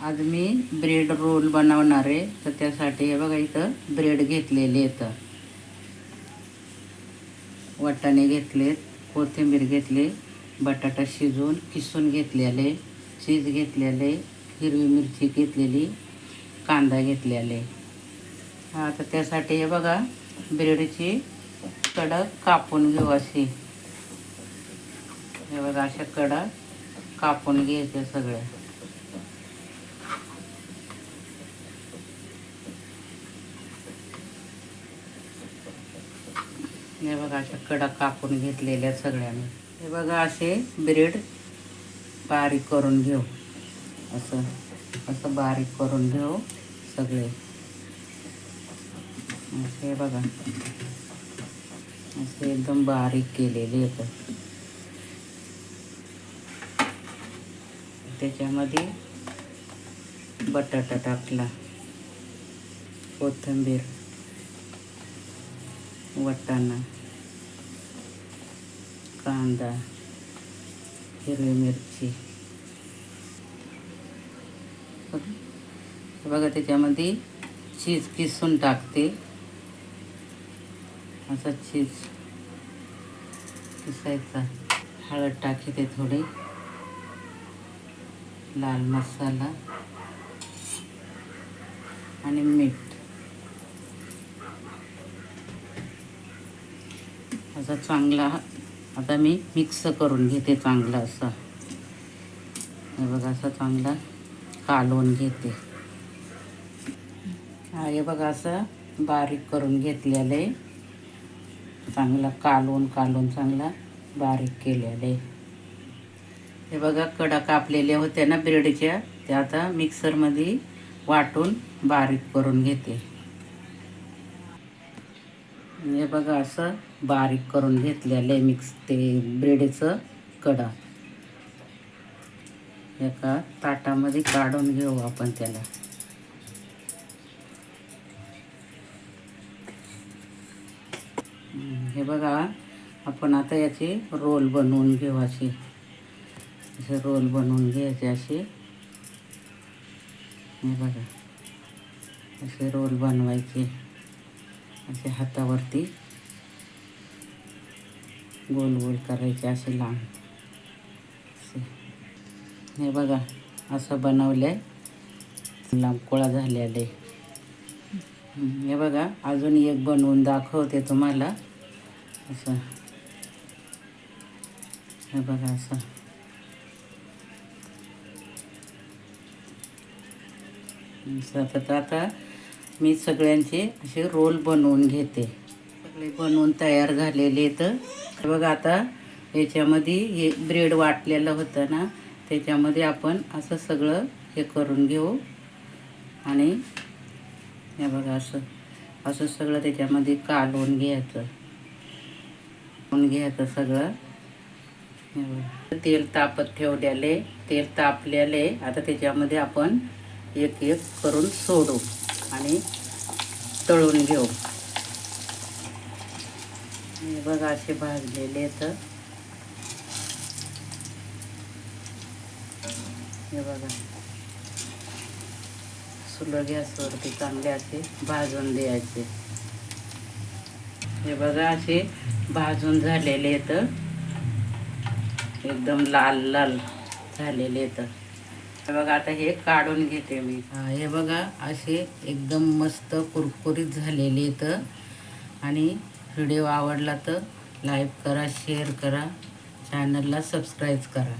आज मी bread roll बनवणार आहे. तर त्यासाठी हे बघा इथं ब्रेड घेतलेले आहेत, वाटाणे घेतलेत, कोथिंबीर घेतली, बटाटा शिजवून किसून घेतलेले, चीज घेतलेले, हिरवी मिरची घेतलेली, कांदा घेतलेले. हा तर त्यासाठी हे बघा ब्रेडची कडा कापून घेऊ अशी. हे बघा अशा कडा कापून घ्यायच्या सगळ्या. हे बघा अशा कडा कापून घेतलेल्या सगळ्यांनी. हे बघा असे ब्रेड बारीक करून घेऊ, असं असं बारीक करून घेऊ सगळे. असे बघा असे एकदम बारीक केलेले आहेत. त्याच्यामध्ये बटाटा टाकला, कोथिंबीर, वाटाणा, कांदा, हिरवी मिरची. बघा त्याच्यामध्ये चीज किसून टाकते, असा चीज किसायचा. हळद टाकते थोडी, लाल मसाला आणि मीठ. असा चांगला आता मी मिक्स करून घेते चांगला असा. हे बघा असं चांगला कालवून घेते. हा हे बघा असं बारीक करून घेतलेलं आहे, चांगला कालवून चांगला बारीक केलेलं आहे. हे बघा कडा कापलेल्या होत्या ना ब्रेडच्या, त्या आता मिक्सरमध्ये वाटून बारीक करून घेते. हे बघा असं बारीक करून घेतलेलं आहे मिक्स ते ब्रेडचं कडा. एका ताटामध्ये काढून घेऊ आपण त्याला. हे बघा आपण आता याचे रोल बनवून घेऊ. असे रोल बनवून घ्यायचे असे. हे बघा असे रोल बनवायचे, असे हातावरती गोल गोल करायचे असे लांब. हे बघा असं बनवलंय, लांब कोळा झालेले. हे बघा अजून एक बनवून दाखवते तुम्हाला. असं हे बघा असं. आता मी सगळ्यांचे असे रोल बनवून घेते. सगळे बनवून तयार झालेले तर हे बघा आता याच्यामध्ये हे ब्रेड वाटलेलं होतं ना, त्याच्यामध्ये आपण असं सगळं हे करून घेऊ. आणि हे बघा असं सगळं त्याच्यामध्ये कालवून घ्यायचं सगळं. हे बघा तेल तापत ठेवलेले, तेल तापलेले. आता त्याच्यामध्ये आपण एक एक करून सोडू आणि तळून घेऊ. हे बघा असे भाजलेले तर हे बघा सुलं गॅसवरती चांगले असे भाजून द्यायचे. हे बघा असे भाजून झालेले तर एकदम लाल लाल झालेले तर. हे बघा आता हे काढून घेते मी. हे बघा असे एकदम मस्त कुरकुरीत झालेले तर. आणि व्हिडिओ आवडला तर लाईक करा, शेअर करा, चॅनलला सबस्क्राईब करा.